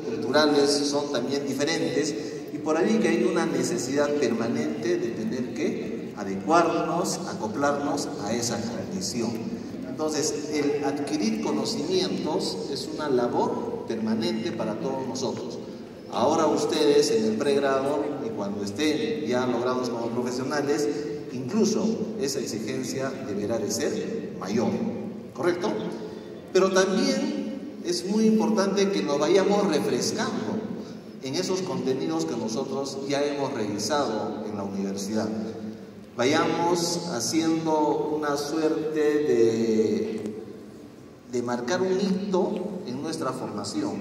culturales son también diferentes y por ahí que hay una necesidad permanente de tener que adecuarnos, acoplarnos a esa condición. Entonces, el adquirir conocimientos es una labor permanente para todos nosotros. Ahora ustedes en el pregrado y cuando estén ya logrados como profesionales, incluso esa exigencia deberá de ser mayor, ¿correcto? Pero también es muy importante que nos vayamos refrescando en esos contenidos que nosotros ya hemos revisado en la universidad. Vayamos haciendo una suerte de marcar un hito en nuestra formación.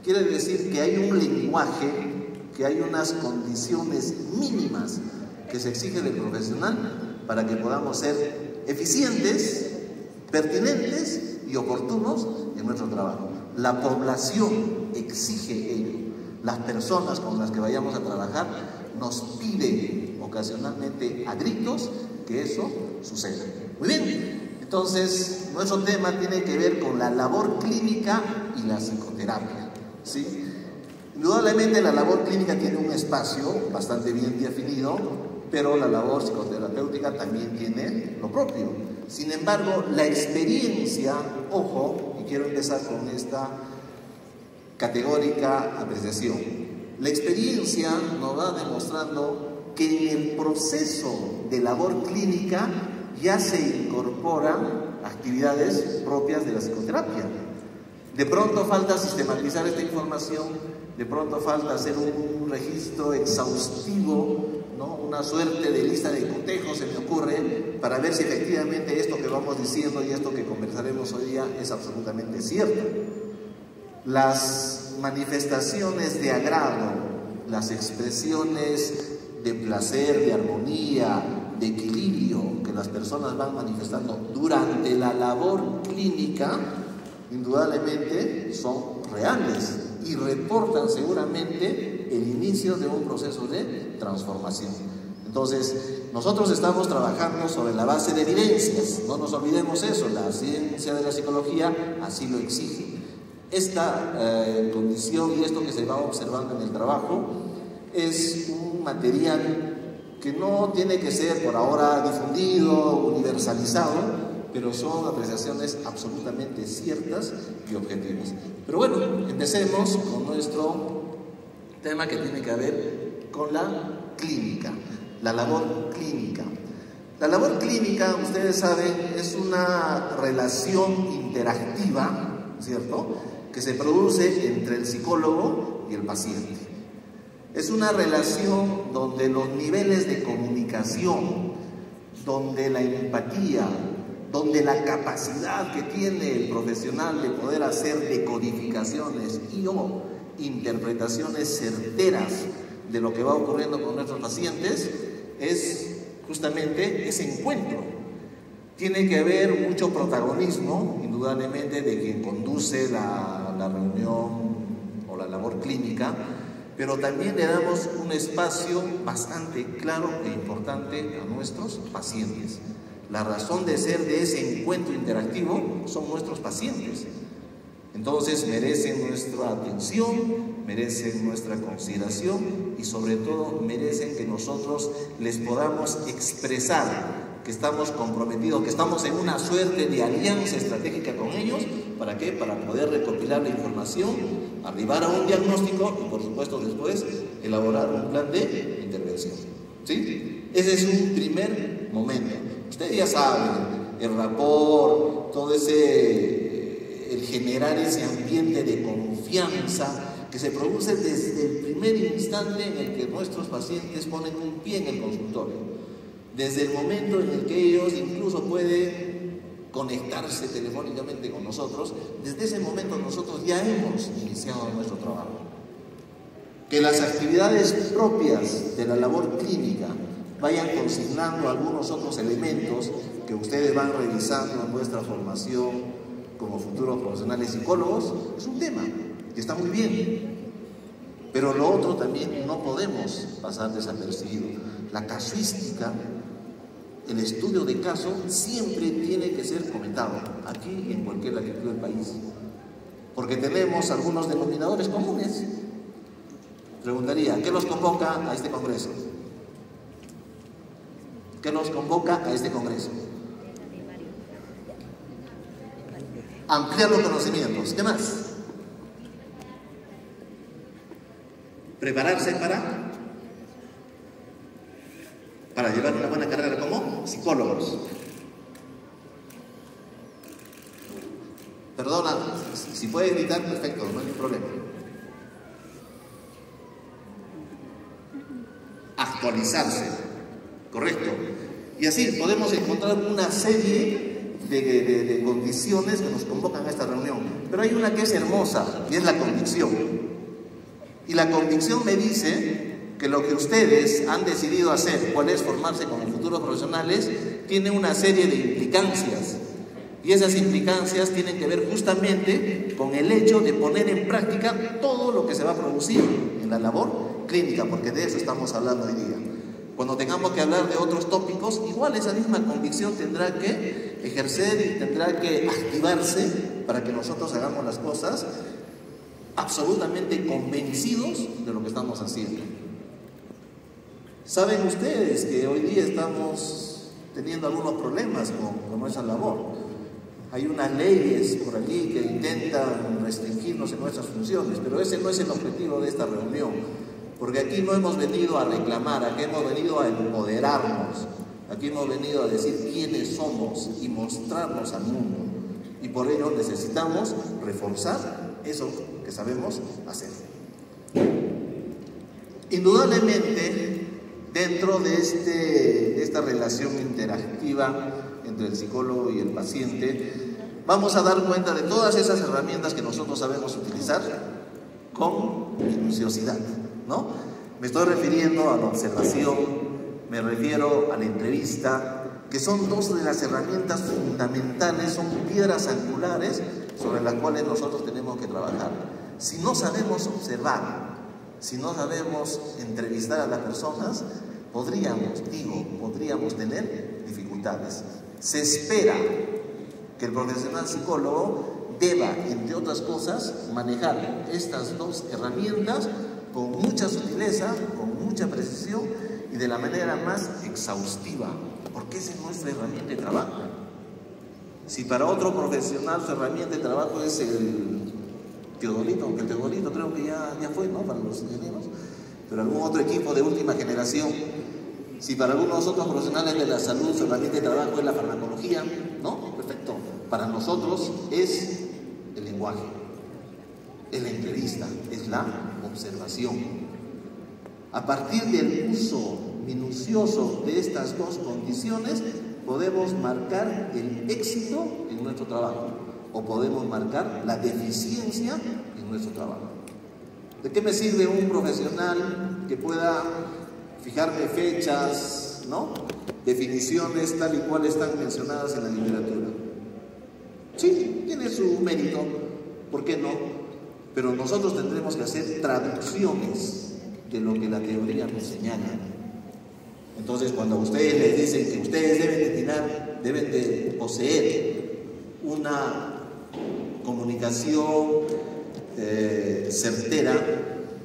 Quiere decir que hay un lenguaje, que hay unas condiciones mínimas que se exige del profesional para que podamos ser eficientes, pertinentes y oportunos en nuestro trabajo. La población exige ello. Las personas con las que vayamos a trabajar nos piden ocasionalmente a gritos que eso suceda. Muy bien, entonces nuestro tema tiene que ver con la labor clínica y la psicoterapia, ¿sí? Indudablemente la labor clínica tiene un espacio bastante bien definido, pero la labor psicoterapéutica también tiene lo propio. Sin embargo, la experiencia, ojo, y quiero empezar con esta categórica apreciación, la experiencia nos va demostrando que en el proceso de labor clínica ya se incorporan actividades propias de la psicoterapia. De pronto falta sistematizar esta información, de pronto falta hacer un registro exhaustivo, ¿no? Una suerte de lista de cotejos se me ocurre para ver si efectivamente esto que vamos diciendo y esto que conversaremos hoy día es absolutamente cierto. Las manifestaciones de agrado, las expresiones de placer, de armonía, de equilibrio que las personas van manifestando durante la labor clínica, indudablemente son reales y reportan seguramente el inicio de un proceso de transformación. Entonces, nosotros estamos trabajando sobre la base de evidencias, no nos olvidemos eso, la ciencia de la psicología así lo exige. Esta condición y esto que se va observando en el trabajo es un material que no tiene que ser por ahora difundido, universalizado, pero son apreciaciones absolutamente ciertas y objetivas. Pero bueno, empecemos con nuestro tema que tiene que ver con la clínica, la labor clínica. La labor clínica, ustedes saben, es una relación interactiva, ¿cierto?, que se produce entre el psicólogo y el paciente. Es una relación donde los niveles de comunicación, donde la empatía, donde la capacidad que tiene el profesional de poder hacer decodificaciones y o interpretaciones certeras de lo que va ocurriendo con nuestros pacientes es justamente ese encuentro. Tiene que haber mucho protagonismo, indudablemente, de quien conduce la reunión o la labor clínica, pero también le damos un espacio bastante claro e importante a nuestros pacientes. La razón de ser de ese encuentro interactivo son nuestros pacientes. Entonces merecen nuestra atención, merecen nuestra consideración y sobre todo merecen que nosotros les podamos expresar que estamos comprometidos, que estamos en una suerte de alianza estratégica con ellos. ¿Para qué? Para poder recopilar la información, arribar a un diagnóstico y por supuesto después elaborar un plan de intervención, ¿sí? Ese es un primer momento. Ustedes ya saben, el rapport, todo el generar ese ambiente de confianza que se produce desde el primer instante en el que nuestros pacientes ponen un pie en el consultorio. Desde el momento en el que ellos incluso pueden conectarse telefónicamente con nosotros, desde ese momento nosotros ya hemos iniciado nuestro trabajo. Que las actividades propias de la labor clínica vayan consignando algunos otros elementos que ustedes van revisando en vuestra formación como futuros profesionales psicólogos, es un tema que está muy bien. Pero lo otro también no podemos pasar desapercibido. La casuística, el estudio de caso, siempre tiene que ser comentado, aquí y en cualquier latitud del país. porque tenemos algunos denominadores comunes. Preguntaría, ¿qué los convoca a este congreso? ¿Qué los convoca a este congreso? Ampliar los conocimientos. ¿Qué más? Prepararse para llevar una buena carrera como psicólogos. Perdona, si puede gritar, perfecto, no hay ningún problema. Actualizarse, correcto. Y así podemos encontrar una serie de condiciones que nos convocan a esta reunión. Pero hay una que es hermosa y es la convicción. Y la convicción me dice que lo que ustedes han decidido hacer, cuál es formarse como futuros profesionales, tiene una serie de implicancias. Y esas implicancias tienen que ver justamente con el hecho de poner en práctica todo lo que se va a producir en la labor clínica, porque de eso estamos hablando hoy día. Cuando tengamos que hablar de otros tópicos, igual esa misma convicción tendrá que ejercer y tendrá que activarse para que nosotros hagamos las cosas absolutamente convencidos de lo que estamos haciendo. Saben ustedes que hoy día estamos teniendo algunos problemas con nuestra labor. Hay unas leyes por allí que intentan restringirnos en nuestras funciones, pero ese no es el objetivo de esta reunión, porque aquí no hemos venido a reclamar, aquí hemos venido a empoderarnos, aquí hemos venido a decir quiénes somos y mostrarnos al mundo, y por ello necesitamos reforzar eso que sabemos hacer. Indudablemente, dentro de esta relación interactiva entre el psicólogo y el paciente, vamos a dar cuenta de todas esas herramientas que nosotros sabemos utilizar con minuciosidad, ¿no? Me estoy refiriendo a la observación, me refiero a la entrevista, que son dos de las herramientas fundamentales, son piedras angulares sobre las cuales nosotros tenemos que trabajar. Si no sabemos observar, si no sabemos entrevistar a las personas, podríamos tener dificultades. Se espera que el profesional psicólogo deba, entre otras cosas, manejar estas dos herramientas con mucha sutileza, con mucha precisión y de la manera más exhaustiva, porque esa es nuestra herramienta de trabajo. Si para otro profesional su herramienta de trabajo es el teodolito, aunque el teodolito creo que ya fue, ¿no?, para los ingenieros, pero algún otro equipo de última generación. Si para algunos otros profesionales de la salud su herramienta de trabajo es la farmacología, ¿no? Perfecto. Para nosotros es el lenguaje, es la entrevista, es la observación. A partir del uso minucioso de estas dos condiciones, podemos marcar el éxito en nuestro trabajo o podemos marcar la deficiencia en nuestro trabajo. ¿De qué me sirve un profesional que pueda fijarme fechas, ¿no?, definiciones tal y cual están mencionadas en la literatura? Sí, tiene su mérito, ¿por qué no? Pero nosotros tendremos que hacer traducciones de lo que la teoría nos señala. Entonces, cuando a ustedes les dicen que ustedes deben de poseer una comunicación certera,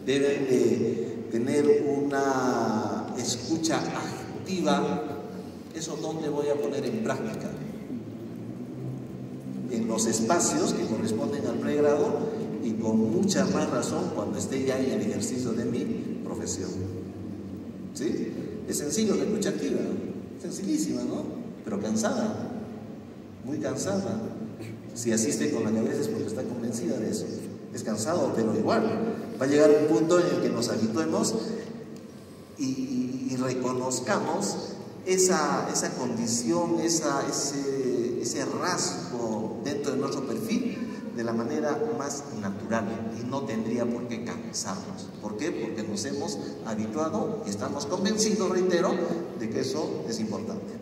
deben de tener una escucha activa, ¿eso dónde voy a poner en práctica? En los espacios que corresponden al pregrado y con mucha más razón cuando esté ya en el ejercicio de mi profesión. ¿Sí? Es sencillo la escucha activa, sencillísima, ¿no? Pero cansada, muy cansada. Si asiste con la cabeza es porque está convencida de eso. Es cansado, pero igual va a llegar un punto en el que nos habituemos y reconozcamos esa condición, ese rasgo dentro de nuestro perfil de la manera más natural y no tendría por qué cansarnos. ¿Por qué? Porque nos hemos habituado y estamos convencidos, reitero, de que eso es importante.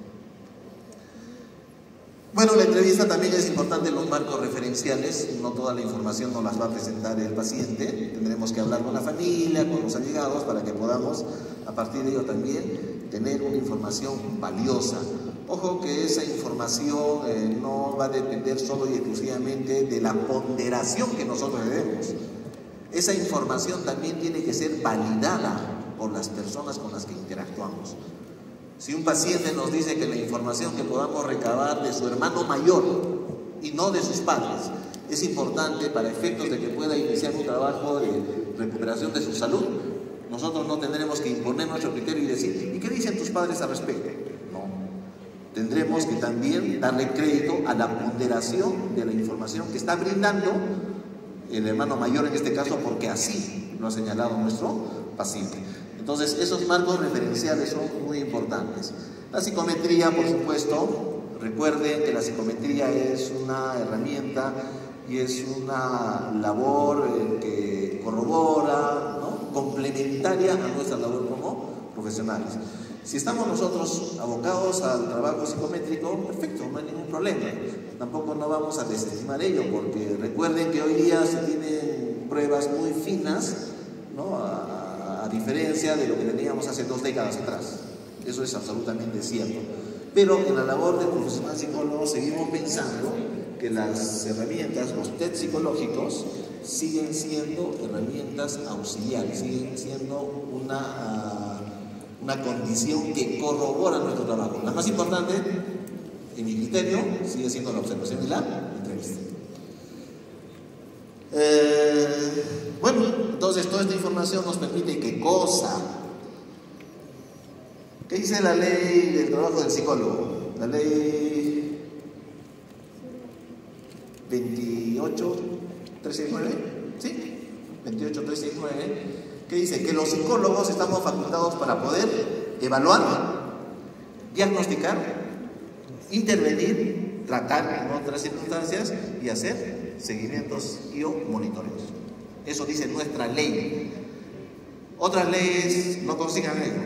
Bueno, la entrevista también es importante en los marcos referenciales. No toda la información nos las va a presentar el paciente. Tendremos que hablar con la familia, con los allegados, para que podamos, a partir de ello también, tener una información valiosa. Ojo que esa información no va a depender solo y exclusivamente de la ponderación que nosotros le demos. Esa información también tiene que ser validada por las personas con las que interactuamos. Si un paciente nos dice que la información que podamos recabar de su hermano mayor y no de sus padres es importante para efectos de que pueda iniciar un trabajo de recuperación de su salud, nosotros no tendremos que imponer nuestro criterio y decir, ¿y qué dicen tus padres al respecto? No. Tendremos que también darle crédito a la ponderación de la información que está brindando el hermano mayor en este caso, porque así lo ha señalado nuestro paciente. Entonces, esos marcos referenciales son muy importantes. La psicometría, por supuesto, recuerden que la psicometría es una herramienta y es una labor que corrobora, ¿no?, complementaria a nuestra labor como profesionales. Si estamos nosotros abocados al trabajo psicométrico, perfecto, no hay ningún problema. Tampoco no vamos a desestimar ello, porque recuerden que hoy día se tienen pruebas muy finas, ¿no?, a diferencia de lo que teníamos hace 2 décadas atrás. Eso es absolutamente cierto. Pero en la labor del profesional psicólogo seguimos pensando que las herramientas, los test psicológicos, siguen siendo herramientas auxiliares, siguen siendo una condición que corrobora nuestro trabajo. La más importante, en mi criterio, sigue siendo la observación y la entrevista. Bueno, entonces toda esta información nos permite ¿qué cosa? ¿Qué dice la ley del trabajo del psicólogo? La ley 28369, ¿sí? 28369, que dice que los psicólogos estamos facultados para poder evaluar, diagnosticar, intervenir, tratar en otras circunstancias y hacer seguimientos y o monitoreos. Eso dice nuestra ley. Otras leyes no consigan ello.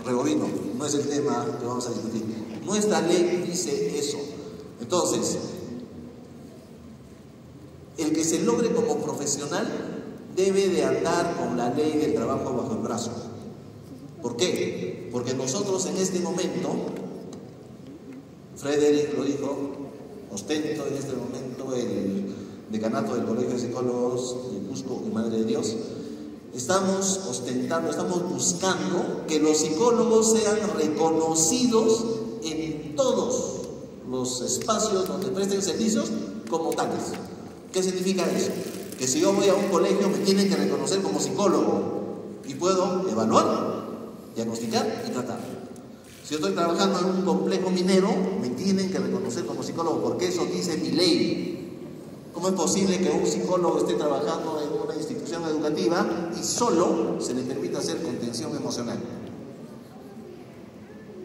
Rebobino, no es el tema que vamos a discutir. Nuestra ley dice eso. Entonces, el que se logre como profesional debe de andar con la ley del trabajo bajo el brazo. ¿Por qué? Porque nosotros en este momento, Frederick lo dijo, ostento en este momento el decanato del Colegio de Psicólogos de Cusco y Madre de Dios, estamos ostentando, estamos buscando que los psicólogos sean reconocidos en todos los espacios donde presten servicios como tales. ¿Qué significa eso? Que si yo voy a un colegio me tienen que reconocer como psicólogo y puedo evaluar, diagnosticar y tratar. Si yo estoy trabajando en un complejo minero, me tienen que reconocer como psicólogo, porque eso dice mi ley. ¿Cómo es posible que un psicólogo esté trabajando en una institución educativa y solo se le permita hacer contención emocional?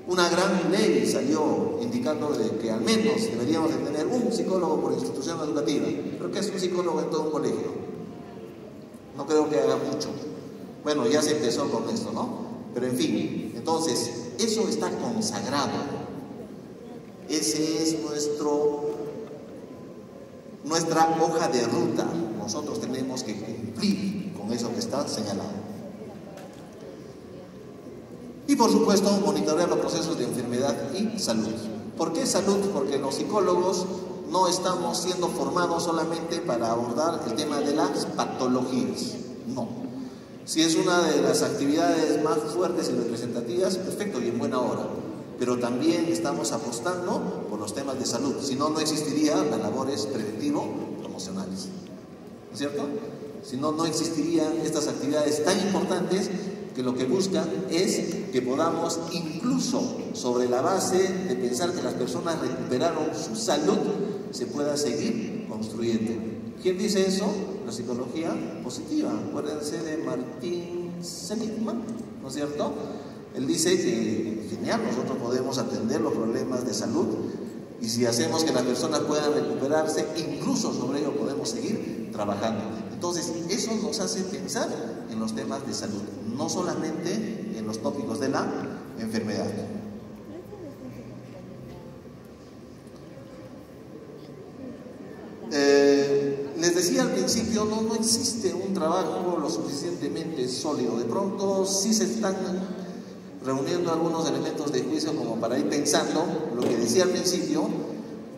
Una gran ley salió indicando de que al menos deberíamos de tener un psicólogo por institución educativa. ¿Pero qué es un psicólogo en todo un colegio? No creo que haga mucho. Bueno, ya se empezó con esto, ¿no? Pero en fin, entonces, eso está consagrado. Ese es nuestra hoja de ruta. Nosotros tenemos que cumplir con eso que está señalado. Y por supuesto, monitorear los procesos de enfermedad y salud. ¿Por qué salud? Porque los psicólogos no estamos siendo formados solamente para abordar el tema de las patologías. No. Si es una de las actividades más fuertes y representativas, perfecto y en buena hora. Pero también estamos apostando por los temas de salud. Si no, no existirían las labores preventivo-promocionales. ¿No es cierto? Si no, no existirían estas actividades tan importantes que lo que buscan es que podamos, incluso sobre la base de pensar que las personas recuperaron su salud, se pueda seguir construyendo. ¿Quién dice eso? La psicología positiva. Acuérdense de Martin Seligman, ¿no es cierto? Él dice que, genial, nosotros podemos atender los problemas de salud y si hacemos que las personas puedan recuperarse, incluso sobre ello podemos seguir trabajando. Entonces, eso nos hace pensar en los temas de salud, no solamente en los tópicos de la enfermedad. Les decía al principio, no existe un trabajo lo suficientemente sólido. De pronto sí se están reuniendo algunos elementos de juicio como para ir pensando lo que decía al principio,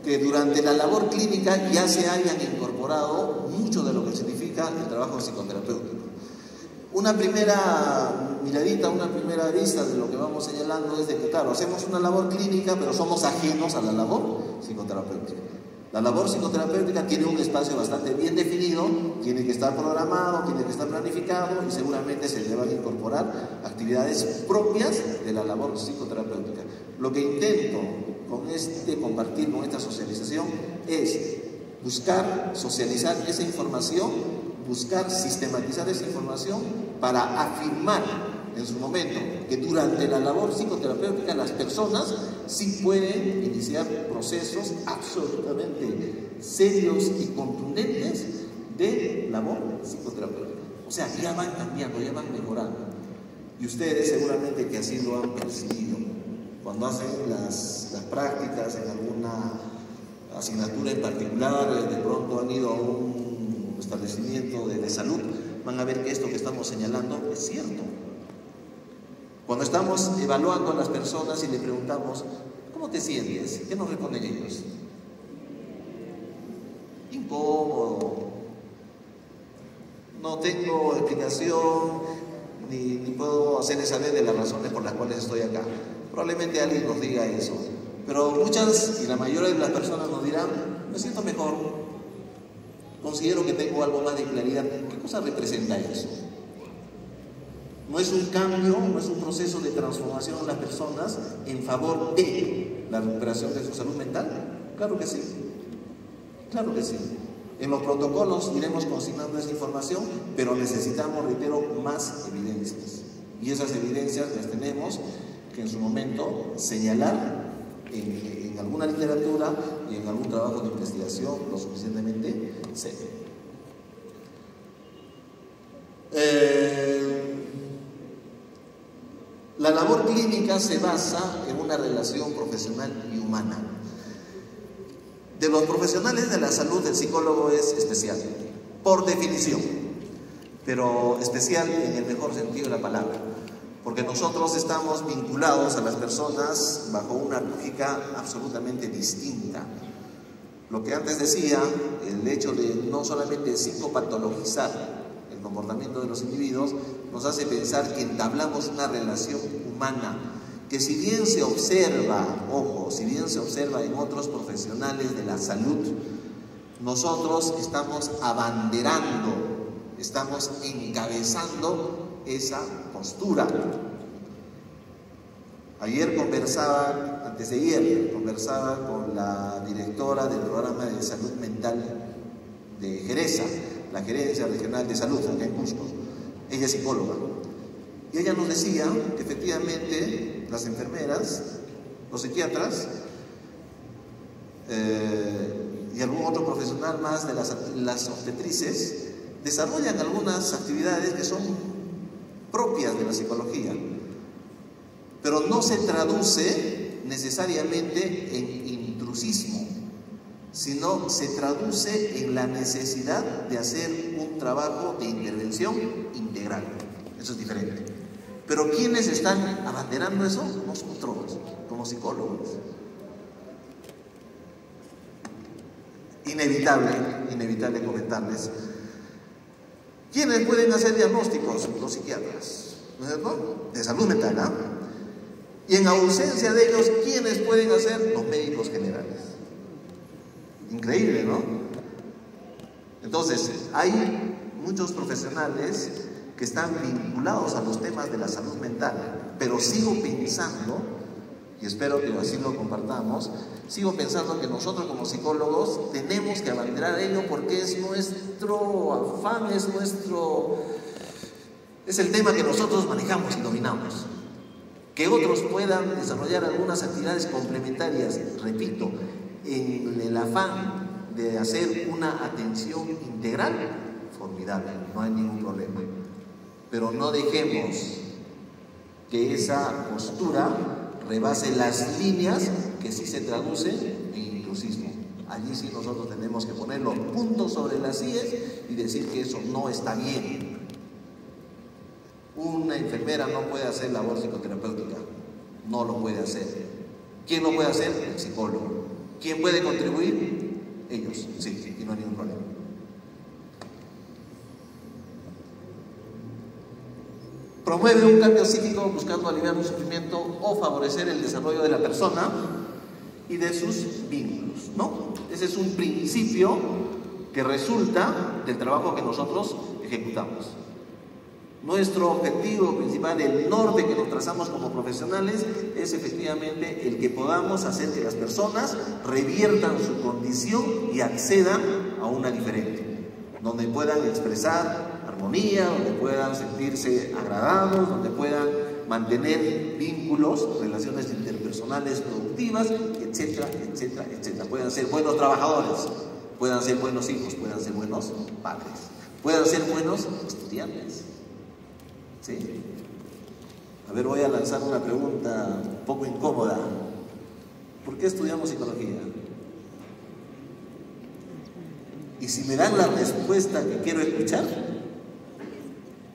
que durante la labor clínica ya se hayan incorporado mucho de lo que significa el trabajo psicoterapéutico. Una primera miradita, una primera vista de lo que vamos señalando es de que, claro, hacemos una labor clínica, pero somos ajenos a la labor psicoterapéutica. La labor psicoterapéutica tiene un espacio bastante bien definido, tiene que estar programado, tiene que estar planificado y seguramente se le van a incorporar actividades propias de la labor psicoterapéutica. Lo que intento compartir con esta socialización es buscar socializar esa información, buscar sistematizar esa información para afirmar en su momento que durante la labor psicoterapéutica las personas sí pueden iniciar procesos absolutamente serios y contundentes de labor psicoterapéutica. O sea, ya van cambiando, ya van mejorando. Y ustedes seguramente que así lo han percibido. Cuando hacen las prácticas en alguna asignatura en particular, de pronto han ido a un establecimiento de salud, van a ver que esto que estamos señalando es cierto. Cuando estamos evaluando a las personas y le preguntamos, ¿cómo te sientes? ¿Qué nos responden ellos? Incómodo. No tengo explicación, ni puedo hacerles saber de las razones por las cuales estoy acá. Probablemente alguien nos diga eso. Pero muchas y la mayoría de las personas nos dirán, me siento mejor. Considero que tengo algo más de claridad. ¿Qué cosa representa eso? ¿No es un cambio, no es un proceso de transformación de las personas en favor de la recuperación de su salud mental? Claro que sí, claro que sí. En los protocolos iremos consignando esa información, pero necesitamos, reitero, más evidencias. Y esas evidencias las tenemos que en su momento señalar en alguna literatura y en algún trabajo de investigación lo suficientemente serio. La labor clínica se basa en una relación profesional y humana. De los profesionales de la salud, el psicólogo es especial, por definición, pero especial en el mejor sentido de la palabra, porque nosotros estamos vinculados a las personas bajo una lógica absolutamente distinta. Lo que antes decía, el hecho de no solamente psicopatologizar el comportamiento de los individuos, nos hace pensar que entablamos una relación humana, que si bien se observa, ojo, si bien se observa en otros profesionales de la salud, nosotros estamos abanderando, estamos encabezando esa postura. Antes de ayer, conversaba con la directora del programa de salud mental de Geresa, la Gerencia Regional de Salud, acá en Cusco. Ella es psicóloga. Y ella nos decía que efectivamente las enfermeras, los psiquiatras y algún otro profesional más de las obstetrices desarrollan algunas actividades que son propias de la psicología, pero no se traduce necesariamente en intrusismo, sino se traduce en la necesidad de hacer un trabajo de intervención integral. Eso es diferente. Pero ¿quiénes están abanderando eso? Nosotros, como psicólogos. Inevitable comentarles. ¿Quiénes pueden hacer diagnósticos? Los psiquiatras, ¿no es cierto? De salud mental, ¿ah? Y en ausencia de ellos, ¿quiénes pueden hacer? Los médicos generales. Increíble, ¿no? Entonces, hay muchos profesionales que están vinculados a los temas de la salud mental, pero sigo pensando, y espero que así lo compartamos, sigo pensando que nosotros como psicólogos tenemos que abanderar ello porque es nuestro afán, es el tema que nosotros manejamos y dominamos. Que otros puedan desarrollar algunas actividades complementarias, repito, en el afán de hacer una atención integral, formidable, no hay ningún problema. Pero no dejemos que esa postura rebase las líneas que sí se traducen en intrusismo. Allí sí nosotros tenemos que poner los puntos sobre las IES y decir que eso no está bien. Un una enfermera no puede hacer labor psicoterapéutica, no lo puede hacer. ¿Quién lo puede hacer? El psicólogo. ¿Quién puede contribuir? Ellos, sí, y no hay ningún problema. Promueve un cambio psíquico buscando aliviar un sufrimiento o favorecer el desarrollo de la persona y de sus vínculos, ¿no? Ese es un principio que resulta del trabajo que nosotros ejecutamos. Nuestro objetivo principal, el norte que nos trazamos como profesionales, es efectivamente el que podamos hacer que las personas reviertan su condición y accedan a una diferente, donde puedan expresar armonía, donde puedan sentirse agradados, donde puedan mantener vínculos, relaciones interpersonales productivas, etcétera, etcétera, etcétera. Puedan ser buenos trabajadores, puedan ser buenos hijos, puedan ser buenos padres, puedan ser buenos estudiantes. ¿Sí? A ver, voy a lanzar una pregunta un poco incómoda. ¿Por qué estudiamos psicología? Y si me dan la respuesta que quiero escuchar,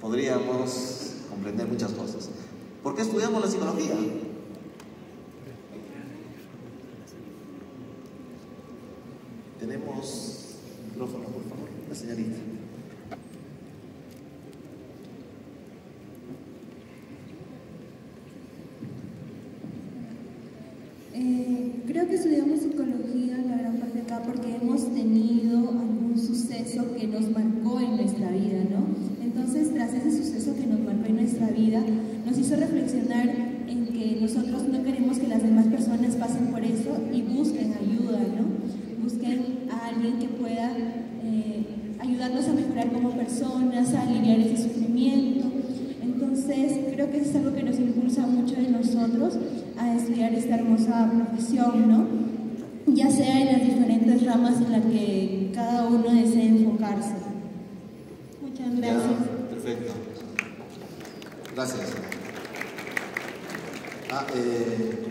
podríamos comprender muchas cosas. ¿Por qué estudiamos la psicología? Tenemos micrófono, por favor, la señorita. Creo que estudiamos psicología la gran parte acá porque hemos tenido algún suceso que nos marcó en nuestra vida, ¿no? Entonces, tras ese suceso que nos marcó en nuestra vida, nos hizo reflexionar en que nosotros no queremos que las demás personas pasen por eso y busquen ayuda, ¿no? Busquen a alguien que pueda ayudarnos a mejorar como personas, a aliviar ese sufrimiento. Entonces, creo que es algo que nos impulsa mucho de nosotros a estudiar esta hermosa profesión, ¿no? Ya sea en las diferentes ramas en las que cada uno desee enfocarse. Muchas gracias. Ya, perfecto. Gracias.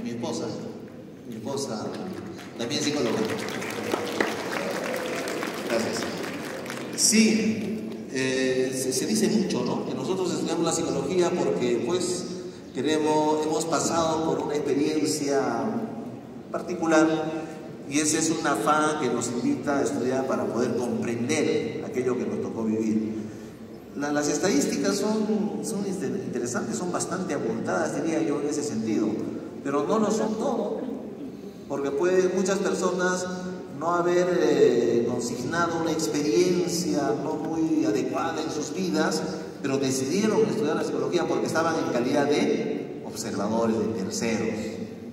Mi esposa, también psicóloga. Gracias. Sí, se dice mucho, ¿no? Que nosotros estudiamos la psicología porque, pues, hemos pasado por una experiencia particular y ese es un afán que nos invita a estudiar para poder comprender aquello que nos tocó vivir. Las estadísticas son interesantes, son bastante abundadas, diría yo, en ese sentido, pero no lo son todo, porque pueden muchas personas no haber consignado una experiencia no muy adecuada en sus vidas, pero decidieron estudiar la psicología porque estaban en calidad de observadores, de terceros,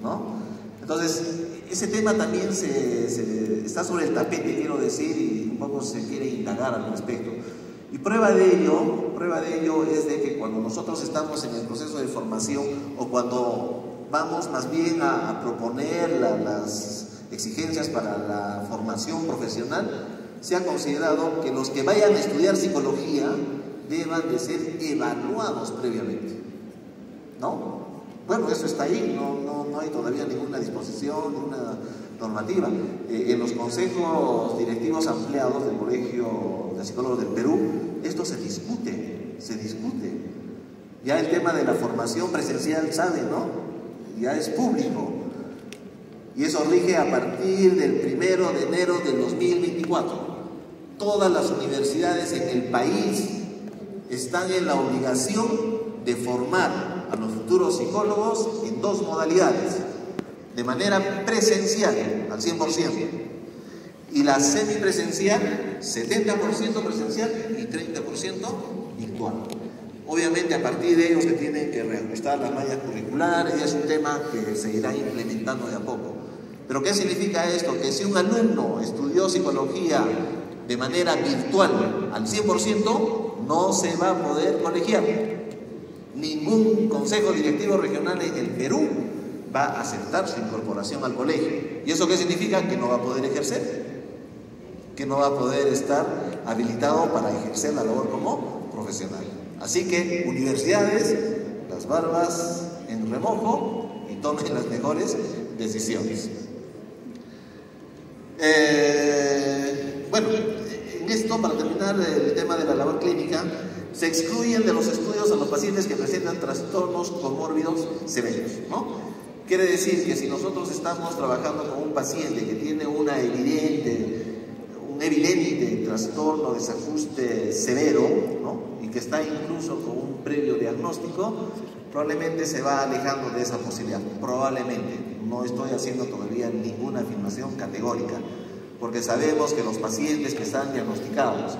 ¿no? Entonces, ese tema también está sobre el tapete, quiero decir, y un poco se quiere indagar al respecto. Y prueba de ello es de que cuando nosotros estamos en el proceso de formación o cuando vamos más bien a proponer las exigencias para la formación profesional, se ha considerado que los que vayan a estudiar psicología deban de ser evaluados previamente, ¿no? Bueno, eso está ahí, no hay todavía ninguna disposición, ninguna normativa. En los consejos directivos ampliados del Colegio de Psicólogos del Perú, esto se discute. Ya el tema de la formación presencial, ¿saben, no? Ya es público. Y eso rige a partir del 1 de enero del 2024. Todas las universidades en el país están en la obligación de formar a los futuros psicólogos en dos modalidades: de manera presencial al 100% y la semipresencial, 70% presencial y 30% virtual. Obviamente a partir de ello se tienen que reajustar las mallas curriculares y es un tema que se irá implementando de a poco. ¿Pero qué significa esto? Que si un alumno estudió psicología de manera virtual al 100%, no se va a poder colegiar. Ningún consejo directivo regional en el Perú va a aceptar su incorporación al colegio. ¿Y eso qué significa? Que no va a poder ejercer, que no va a poder estar habilitado para ejercer la labor como profesional. Así que universidades, las barbas en remojo y tomen las mejores decisiones. Bueno, en esto, para terminar el tema de la labor clínica, Se excluyen de los estudios a los pacientes que presentan trastornos comórbidos severos, ¿no? Quiere decir que si nosotros estamos trabajando con un paciente que tiene un evidente trastorno de desajuste severo, ¿no? Y que está incluso con un previo diagnóstico, probablemente se va alejando de esa posibilidad. Probablemente. No estoy haciendo todavía ninguna afirmación categórica, porque sabemos que los pacientes que están diagnosticados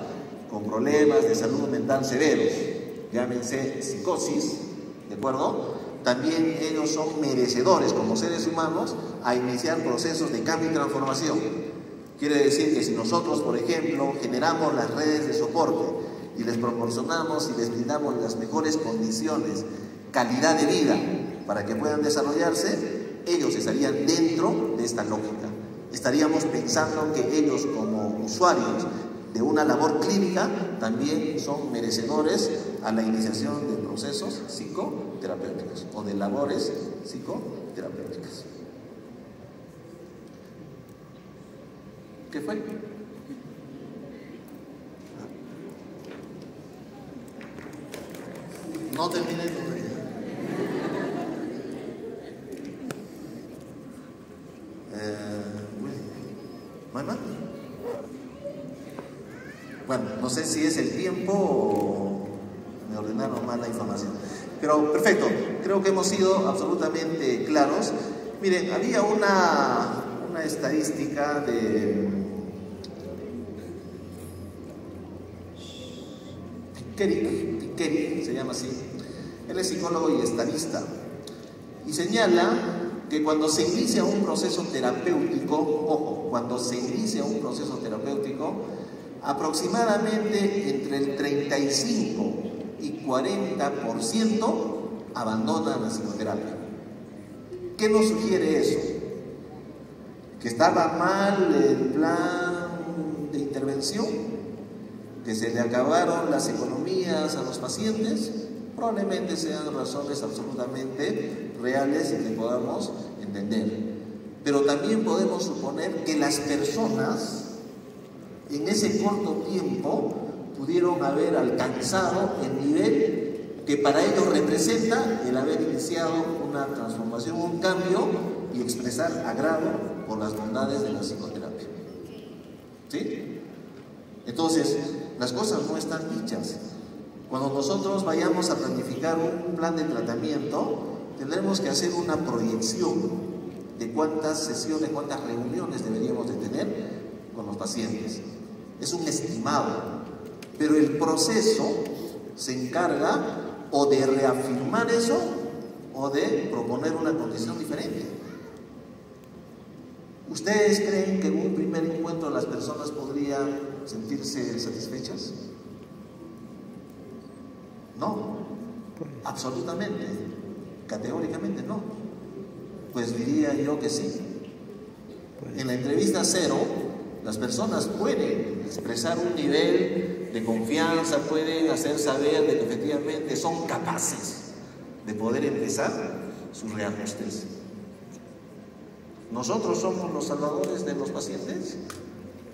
con problemas de salud mental severos, llámense psicosis, ¿de acuerdo? También ellos son merecedores como seres humanos a iniciar procesos de cambio y transformación. Quiere decir que si nosotros, por ejemplo, generamos las redes de soporte y les proporcionamos y les brindamos las mejores condiciones, calidad de vida para que puedan desarrollarse, ellos estarían dentro de esta lógica. Estaríamos pensando que ellos, como usuarios de una labor clínica, también son merecedores a la iniciación de procesos psicoterapéuticos o de labores psicoterapéuticas. ¿Qué fue? No terminé todavía. ¿Mamá? Bueno, no sé si es el tiempo o me ordenaron mal la información. Pero perfecto, creo que hemos sido absolutamente claros. Miren, había una estadística de Piqueri, se llama así. Él es psicólogo y estadista. Y señala que cuando se inicia un proceso terapéutico, ojo, cuando se inicia un proceso terapéutico, aproximadamente entre el 35 y 40% abandonan la psicoterapia. ¿Qué nos sugiere eso? ¿Que estaba mal el plan de intervención? ¿Que se le acabaron las economías a los pacientes? Probablemente sean razones absolutamente reales y que podamos entender. Pero también podemos suponer que las personas en ese corto tiempo pudieron haber alcanzado el nivel que para ellos representa el haber iniciado una transformación, un cambio y expresar agrado por las bondades de la psicoterapia. ¿Sí? Entonces, las cosas no están dichas. Cuando nosotros vayamos a planificar un plan de tratamiento, tendremos que hacer una proyección de cuántas sesiones, cuántas reuniones deberíamos de tener con los pacientes. Es un estimado, pero el proceso se encarga o de reafirmar eso o de proponer una condición diferente. ¿Ustedes creen que en un primer encuentro las personas podrían sentirse satisfechas? No, absolutamente, categóricamente no. Pues diría yo que sí. En la entrevista cero, las personas pueden expresar un nivel de confianza, pueden hacer saber de que efectivamente son capaces de poder empezar sus reajustes. ¿Nosotros somos los salvadores de los pacientes?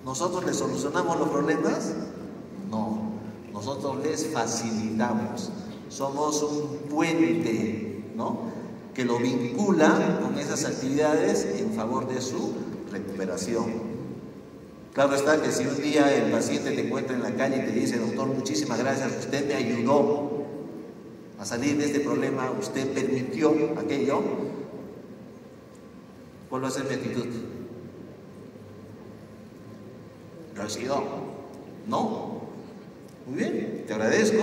¿Nosotros les solucionamos los problemas? No, nosotros les facilitamos. Somos un puente, ¿no?, que lo vincula con esas actividades en favor de su recuperación. Claro está que si un día el paciente te encuentra en la calle y te dice: doctor, muchísimas gracias, usted me ayudó a salir de este problema, usted permitió aquello, ¿cuál va a ser mi actitud? ¿Recibido? ¿No? Muy bien, te agradezco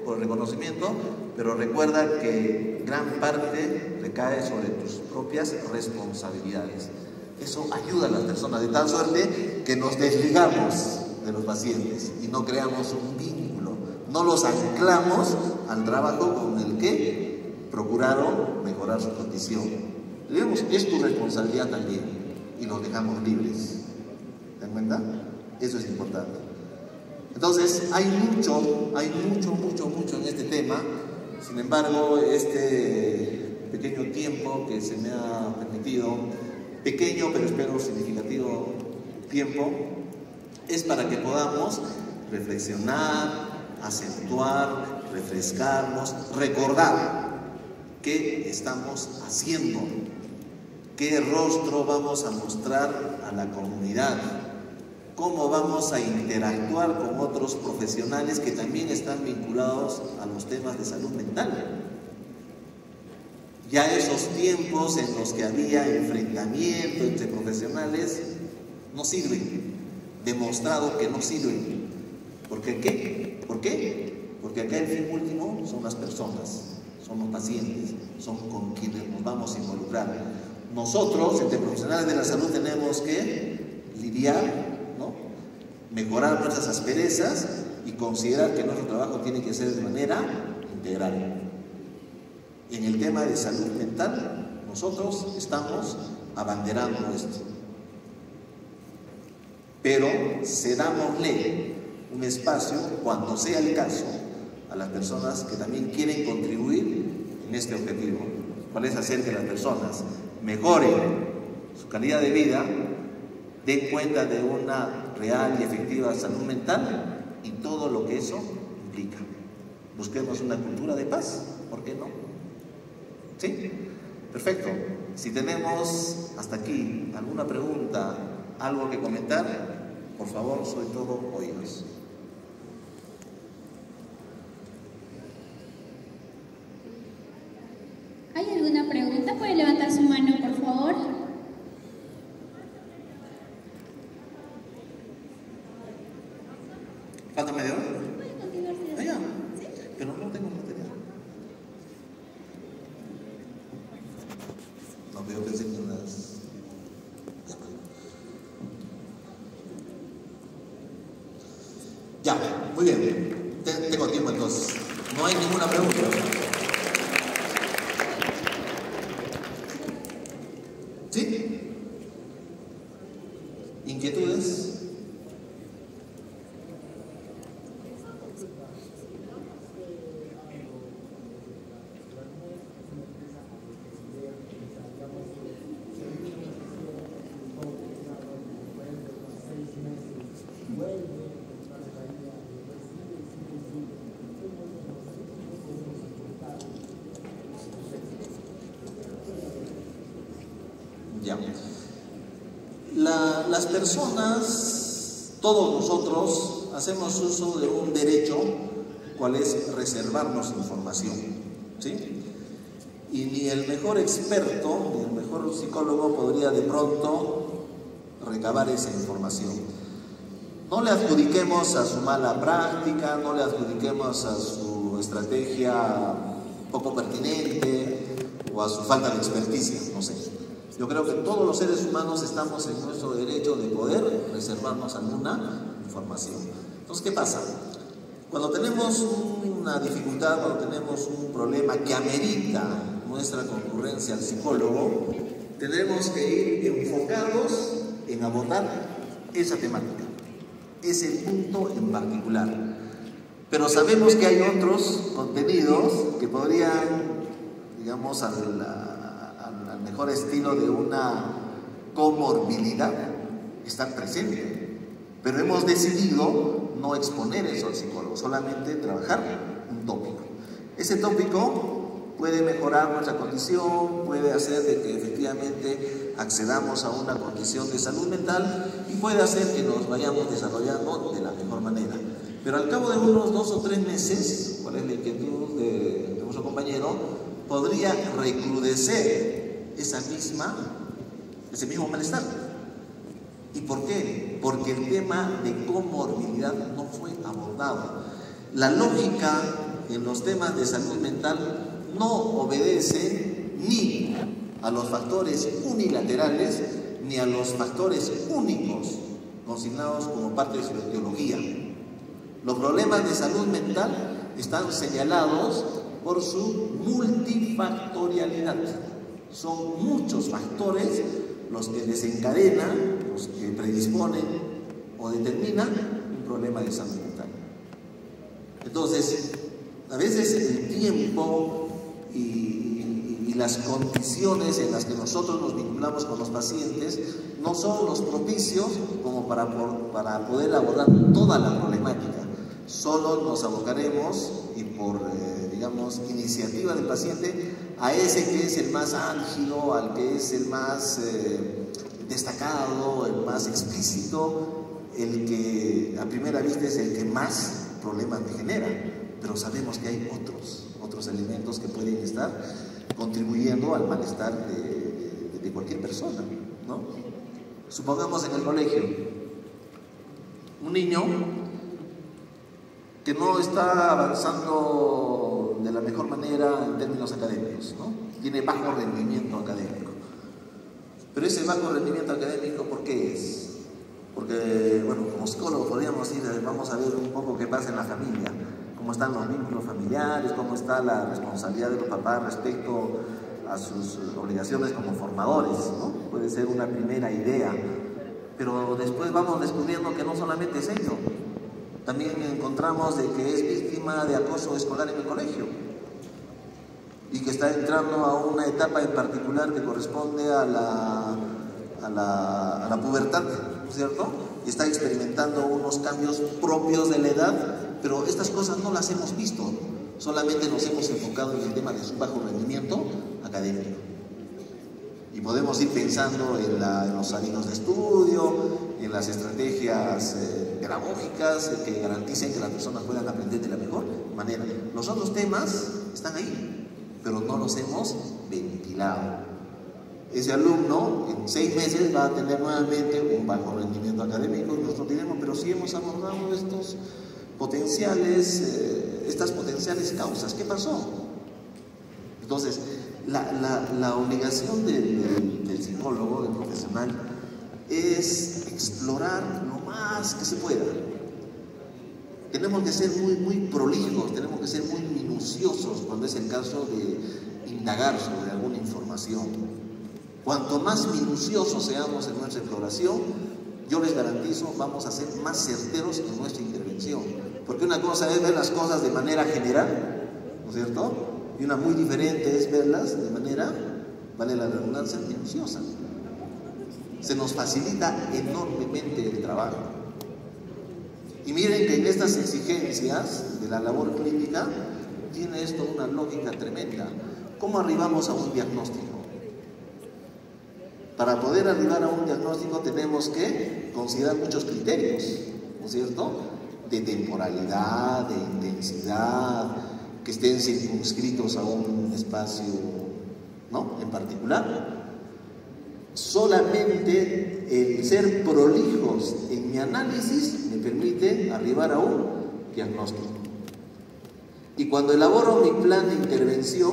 por el reconocimiento, pero recuerda que gran parte recae sobre tus propias responsabilidades. Eso ayuda a las personas de tal suerte que nos desligamos de los pacientes y no creamos un vínculo, no los anclamos al trabajo con el que procuraron mejorar su condición. Digamos, es tu responsabilidad también y los dejamos libres. ¿Te das cuenta? Eso es importante. Entonces, hay mucho en este tema. Sin embargo, este pequeño tiempo que se me ha permitido, pequeño pero espero significativo tiempo, es para que podamos reflexionar, acentuar, refrescarnos, recordar qué estamos haciendo, qué rostro vamos a mostrar a la comunidad, cómo vamos a interactuar con otros profesionales que también están vinculados a los temas de salud mental. Ya esos tiempos en los que había enfrentamiento entre profesionales no sirven, demostrado que no sirven. ¿Por qué? Porque acá el fin último son las personas, son los pacientes, son con quienes nos vamos a involucrar. Nosotros, entre profesionales de la salud, tenemos que lidiar, ¿no?, mejorar nuestras asperezas y considerar que nuestro trabajo tiene que ser de manera integral. En el tema de salud mental, nosotros estamos abanderando esto. Pero cedámosle un espacio, cuando sea el caso, a las personas que también quieren contribuir en este objetivo. ¿Cuál es? Hacer que las personas mejoren su calidad de vida, den cuenta de una real y efectiva salud mental y todo lo que eso implica. Busquemos una cultura de paz, ¿por qué no? ¿Sí? Perfecto. Si tenemos hasta aquí alguna pregunta, algo que comentar, por favor, soy todo oídos. ¿Hay alguna pregunta? ¿Puede levantar su mano, por favor? ¿Falta media hora? Puede continuar, señor. Ah, ya. ¿Sí? Pero no tengo material. No veo, pensé que unas... Ya, muy bien. Tengo tiempo entonces. No hay ninguna pregunta. ¿Sí? ¿Inquietudes? Ya. Las personas, todos nosotros, hacemos uso de un derecho, cual es reservarnos información, ¿sí? Y ni el mejor experto, ni el mejor psicólogo podría de pronto recabar esa información. No le adjudiquemos a su mala práctica, no le adjudiquemos a su estrategia poco pertinente o a su falta de experticia, no sé. Yo creo que todos los seres humanos estamos en nuestro derecho de poder reservarnos alguna información. Entonces, ¿qué pasa? Cuando tenemos una dificultad, cuando tenemos un problema que amerita nuestra concurrencia al psicólogo, tendremos que ir enfocados en abordar esa temática, ese punto en particular. Pero sabemos que hay otros contenidos que podrían, digamos, al mejor estilo de una comorbilidad, estar presente. Pero hemos decidido no exponer eso al psicólogo, solamente trabajar un tópico. Ese tópico puede mejorar nuestra condición, puede hacer de que efectivamente accedamos a una condición de salud mental y puede hacer que nos vayamos desarrollando de la mejor manera. Pero al cabo de unos 2 o 3 meses, ¿cuál es la inquietud de nuestro compañero? Podría recrudecer ese mismo malestar. ¿Y por qué? Porque el tema de comorbilidad no fue abordado. La lógica en los temas de salud mental no obedece ni a los factores unilaterales ni a los factores únicos consignados como parte de su etiología. Los problemas de salud mental están señalados por su multifactorialidad. Son muchos factores los que desencadenan, los que predisponen o determinan un problema de salud mental. Entonces, a veces el tiempo y las condiciones en las que nosotros nos vinculamos con los pacientes no son los propicios como para poder abordar toda la problemática. Solo nos abocaremos y por, digamos, iniciativa del paciente a ese que es el más álgido, al que es el más destacado, el más explícito, el que a primera vista es el que más problemas me genera, pero sabemos que hay otros elementos que pueden estar contribuyendo al malestar de cualquier persona, ¿no? Supongamos en el colegio, un niño que no está avanzando de la mejor manera en términos académicos, ¿no? Tiene bajo rendimiento académico. Pero ese bajo rendimiento académico, ¿por qué es? Porque, bueno, como psicólogo podríamos ir, vamos a ver un poco qué pasa en la familia, cómo están los vínculos familiares, cómo está la responsabilidad de los papás respecto a sus obligaciones como formadores, ¿no? Puede ser una primera idea, pero después vamos descubriendo que no solamente es ello. También encontramos de que es víctima de acoso escolar en el colegio y que está entrando a una etapa en particular que corresponde a la pubertad, ¿no es cierto? Y está experimentando unos cambios propios de la edad, pero estas cosas no las hemos visto, solamente nos hemos enfocado en el tema de su bajo rendimiento académico. Y podemos ir pensando en los salidos de estudio, en las estrategias pedagógicas que garanticen que las personas puedan aprender de la mejor manera. Los otros temas están ahí, pero no los hemos ventilado. Ese alumno en 6 meses va a tener nuevamente un bajo rendimiento académico y nosotros diremos, pero sí hemos abordado estas potenciales causas. ¿Qué pasó? Entonces, la obligación del psicólogo, del profesional, es explorar lo más que se pueda. Tenemos que ser muy prolijos, tenemos que ser muy minuciosos cuando es el caso de indagar sobre alguna información. Cuanto más minuciosos seamos en nuestra exploración, yo les garantizo, vamos a ser más certeros en nuestra intervención. Porque una cosa es ver las cosas de manera general, ¿no es cierto? Y una muy diferente es verlas de manera, vale la redundancia, minuciosa. Se nos facilita enormemente el trabajo. Y miren que en estas exigencias de la labor clínica tiene esto una lógica tremenda. ¿Cómo arribamos a un diagnóstico? Para poder arribar a un diagnóstico tenemos que considerar muchos criterios, ¿no es cierto? De temporalidad, de intensidad, que estén circunscritos a un espacio, ¿no?, en particular. Solamente el ser prolijos en mi análisis me permite arribar a un diagnóstico. Y cuando elaboro mi plan de intervención,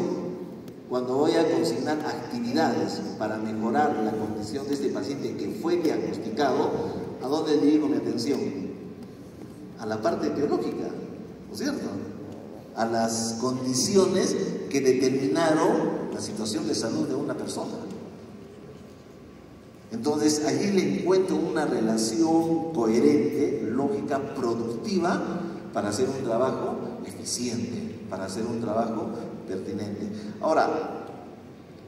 cuando voy a consignar actividades para mejorar la condición de este paciente que fue diagnosticado, ¿a dónde dirijo mi atención? A la parte teológica, ¿no es cierto? A las condiciones que determinaron la situación de salud de una persona. Entonces, allí le encuentro una relación coherente, lógica, productiva, para hacer un trabajo eficiente, para hacer un trabajo pertinente. Ahora,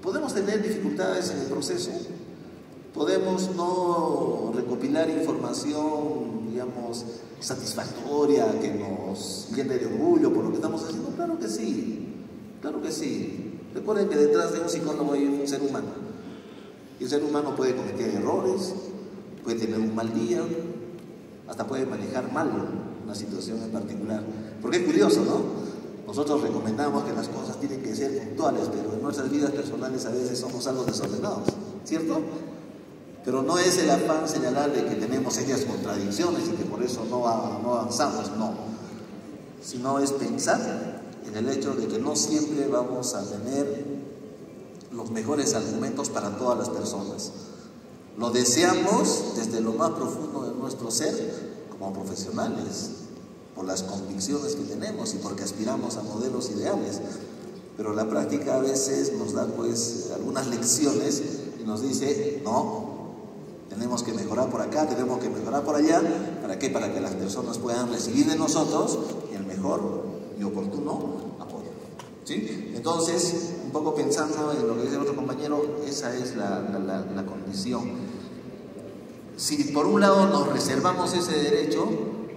podemos tener dificultades en el proceso, podemos no recopilar información, digamos, satisfactoria, que nos llene de orgullo por lo que estamos haciendo. Claro que sí, claro que sí. Recuerden que detrás de un psicólogo hay un ser humano. Y el ser humano puede cometer errores, puede tener un mal día, hasta puede manejar mal una situación en particular. Porque es curioso, ¿no? Nosotros recomendamos que las cosas tienen que ser puntuales, pero en nuestras vidas personales a veces somos algo desordenados, ¿cierto? Pero no es el afán señalar de que tenemos serias contradicciones y que por eso no avanzamos, no. Sino es pensar en el hecho de que no siempre vamos a tener los mejores argumentos para todas las personas. Lo deseamos desde lo más profundo de nuestro ser como profesionales, por las convicciones que tenemos y porque aspiramos a modelos ideales. Pero la práctica a veces nos da pues algunas lecciones y nos dice, no, tenemos que mejorar por acá, tenemos que mejorar por allá. ¿Para qué? Para que las personas puedan recibir de nosotros el mejor y oportuno apoyo. ¿Sí? Entonces, un poco pensando en lo que dice el otro compañero, esa es la condición. Si por un lado nos reservamos ese derecho,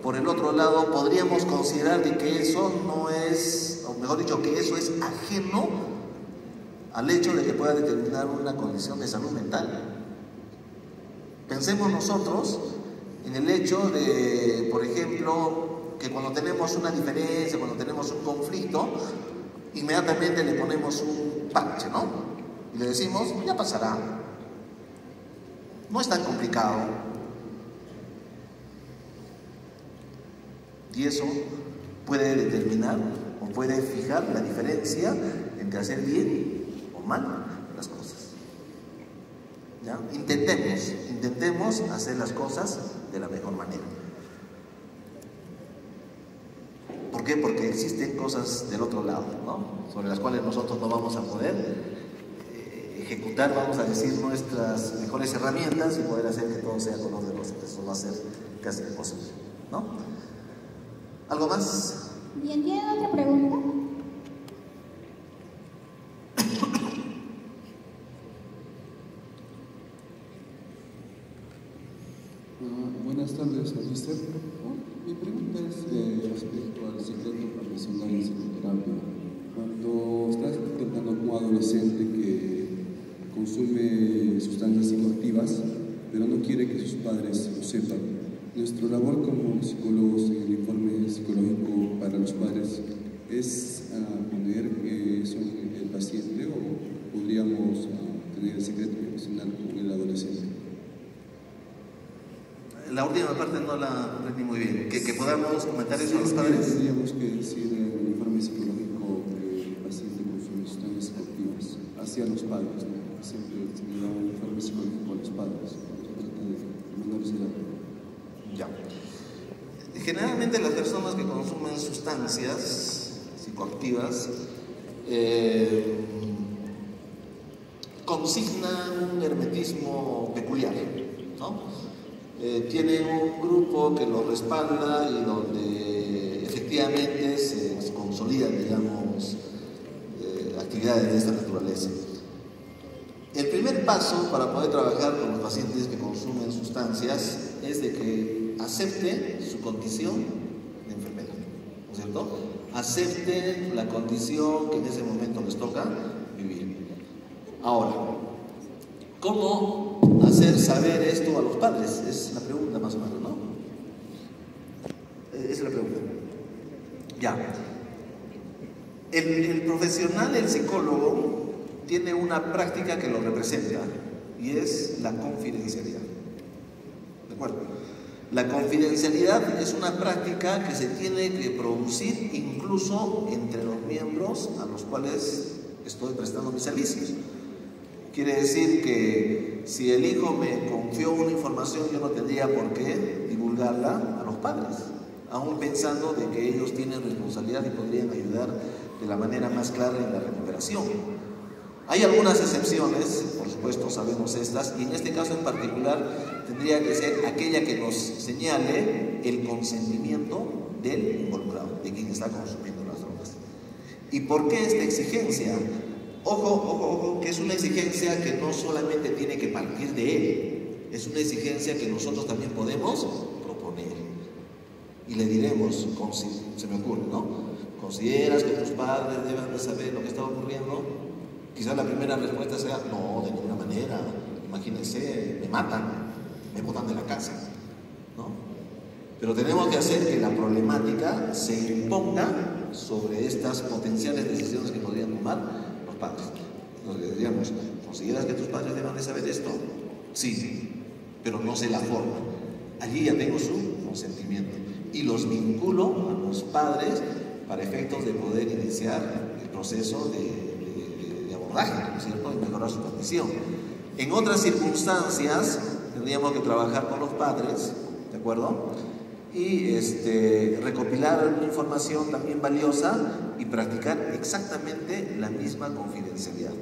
por el otro lado, podríamos considerar de que eso no es, o mejor dicho, que eso es ajeno al hecho de que pueda determinar una condición de salud mental. Pensemos nosotros en el hecho de, por ejemplo, que cuando tenemos una diferencia, cuando tenemos un conflicto, inmediatamente le ponemos un parche, ¿no? Y le decimos, ya pasará. No es tan complicado. Y eso puede determinar o puede fijar la diferencia entre hacer bien o mal las cosas. ¿Ya? Intentemos hacer las cosas de la mejor manera. ¿Por qué? Porque existen cosas del otro lado, ¿no? Sobre las cuales nosotros no vamos a poder ejecutar, vamos a decir, nuestras mejores herramientas y poder hacer que todo sea color de rosa. Eso va a ser casi imposible, ¿no? ¿Algo más? Bien, ¿tienen otra pregunta? Buenas tardes, Magister. Mi pregunta es respecto al secreto profesional en psicoterapia. Cuando estás tratando con un adolescente que consume sustancias psicoactivas, pero no quiere que sus padres lo sepan, nuestra labor como psicólogos en el informe psicológico para los padres es poner que son el paciente, o podríamos tener el secreto profesional con el adolescente. La última parte no la aprendí muy bien. ¿Que podamos comentar eso a los padres? Tendríamos que decir en el informe psicológico que el paciente consume sustancias psicoactivas hacia los padres, ¿no? Siempre se le da un informe psicológico a los padres. Se trata de menores de edad. Ya. Generalmente las personas que consumen sustancias psicoactivas consignan un hermetismo peculiar, ¿no? Tienen un grupo que los respalda y donde efectivamente se consolidan, digamos, actividades de esta naturaleza. El primer paso para poder trabajar con los pacientes que consumen sustancias es de que acepten su condición de enfermedad, ¿no es cierto? Acepten la condición que en ese momento les toca vivir. Ahora, ¿cómo hacer saber esto a los padres? Es la pregunta más o menos, ¿no? Esa es la pregunta. Ya. El profesional, el psicólogo, tiene una práctica que lo representa y es la confidencialidad. ¿De acuerdo? La confidencialidad es una práctica que se tiene que producir incluso entre los miembros a los cuales estoy prestando mis servicios. Quiere decir que si el hijo me confió una información, yo no tendría por qué divulgarla a los padres, aún pensando de que ellos tienen responsabilidad y podrían ayudar de la manera más clara en la recuperación. Hay algunas excepciones, por supuesto sabemos estas, y en este caso en particular tendría que ser aquella que nos señale el consentimiento del involucrado, de quien está consumiendo las drogas. ¿Y por qué esta exigencia? Ojo, que es una exigencia que no solamente tiene que partir de él, es una exigencia que nosotros también podemos proponer. Y le diremos, se me ocurre, ¿no? ¿Consideras que tus padres deben de saber lo que está ocurriendo? Quizás la primera respuesta sea, no, de ninguna manera, imagínense, me matan, me botan de la casa, ¿no? Pero tenemos que hacer que la problemática se imponga sobre estas potenciales decisiones que podrían tomar los padres. Nos le diríamos, ¿consideras que tus padres deban de saber esto? Sí, pero no sé la forma. Allí ya tengo su consentimiento y los vinculo a los padres para efectos de poder iniciar el proceso de abordaje, ¿no es cierto?, y mejorar su condición. En otras circunstancias tendríamos que trabajar con los padres, ¿de acuerdo? Y recopilar una información también valiosa y practicar exactamente la misma confidencialidad.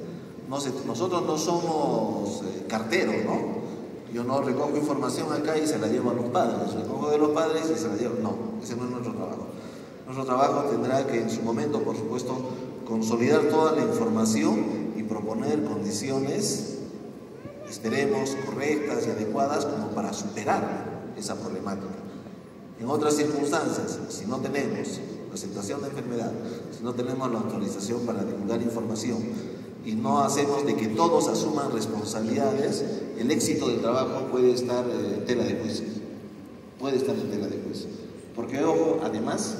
Nosotros no somos carteros, ¿no? Yo no recojo información acá y se la llevo a los padres, recojo de los padres y se la llevo. No, ese no es nuestro trabajo. Nuestro trabajo tendrá que en su momento, por supuesto, consolidar toda la información y proponer condiciones, esperemos, correctas y adecuadas como para superar esa problemática. En otras circunstancias, si no tenemos presentación de enfermedad, si no tenemos la autorización para divulgar información y no hacemos de que todos asuman responsabilidades, el éxito del trabajo puede estar en tela de juicio. Puede estar en tela de juicio. Porque, ojo, además,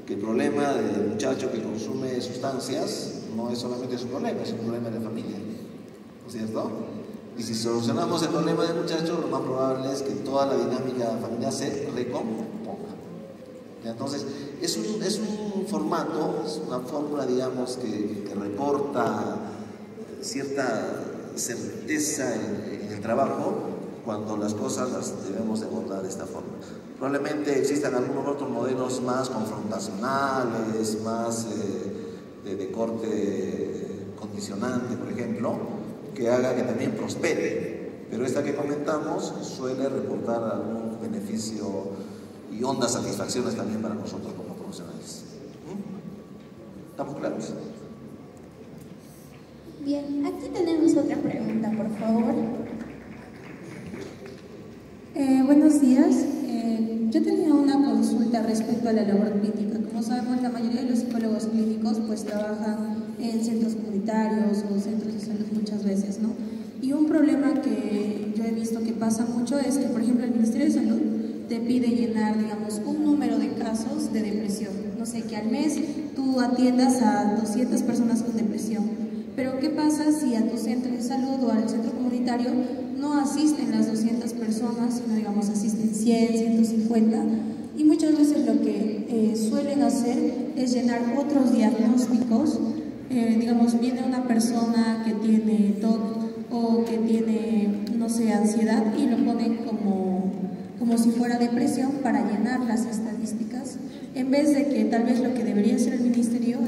que el problema del muchacho que consume sustancias no es solamente su problema, es un problema de la familia. ¿No es cierto? Y si solucionamos el problema del muchacho, lo más probable es que toda la dinámica familiar se recomponga. Entonces, es un formato, es una fórmula, digamos, que reporta cierta certeza en el trabajo cuando las cosas las debemos de abordar de esta forma. Probablemente existan algunos otros modelos más confrontacionales, más de corte condicionante, por ejemplo, que haga que también prospere. Pero esta que comentamos suele reportar algún beneficio y hondas satisfacciones también para nosotros como profesionales. ¿Estamos claros? Bien, aquí tenemos otra pregunta, por favor. Buenos días. Yo tenía una consulta respecto a la labor clínica. Como sabemos, la mayoría de los psicólogos clínicos pues trabajan en centros comunitarios o centros de salud muchas veces, ¿no? Y un problema que yo he visto que pasa mucho es que, por ejemplo, el Ministerio de Salud te pide llenar, digamos, un número de casos de depresión. No sé, que al mes tú atiendas a 200 personas con depresión. Pero ¿qué pasa si a tu centro de salud o al centro comunitario no asisten las 200 personas, sino, digamos, asisten 100, 150? Y muchas veces lo que suelen hacer es llenar otros diagnósticos. Digamos, viene una persona que tiene TOC o que tiene, no sé, ansiedad, y lo ponen como si fuera depresión para llenar las estadísticas, en vez de que tal vez lo que debería hacer el ministerio